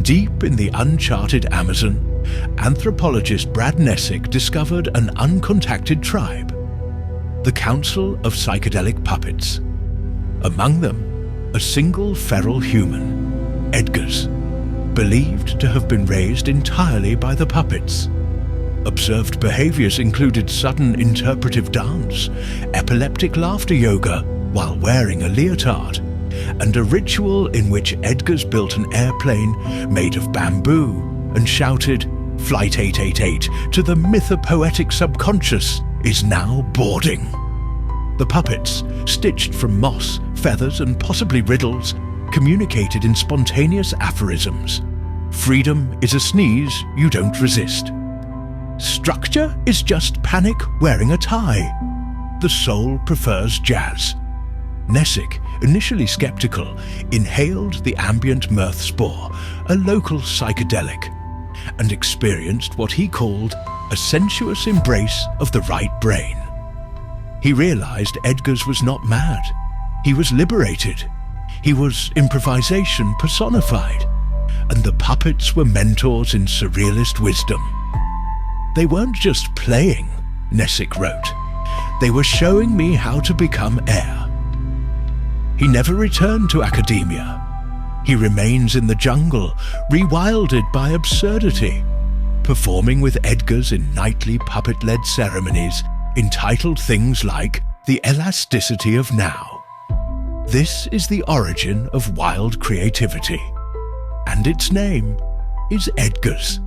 Deep in the uncharted Amazon, anthropologist Brad Necyk discovered an uncontacted tribe, the Council of Psychedelic Puppets. Among them, a single feral human, Edgar's, believed to have been raised entirely by the puppets. Observed behaviors included sudden interpretive dance, epileptic laughter yoga while wearing a leotard, and a ritual in which Edgar's built an airplane made of bamboo and shouted, "Flight 888 to the mythopoetic subconscious is now boarding." The puppets, stitched from moss, feathers and possibly riddles, communicated in spontaneous aphorisms. Freedom is a sneeze you don't resist. Structure is just panic wearing a tie. The soul prefers jazz. Necyk, initially skeptical, inhaled the ambient mirth spore, a local psychedelic, and experienced what he called a sensuous embrace of the right brain. He realized Edgar's was not mad. He was liberated. He was improvisation personified, and the puppets were mentors in surrealist wisdom. They weren't just playing, Necyk wrote. They were showing me how to become air. He never returned to academia. He remains in the jungle, rewilded by absurdity, performing with Edgar's in nightly puppet-led ceremonies entitled things like The Elasticity of Now. This is the origin of wild creativity, and its name is Edgar's.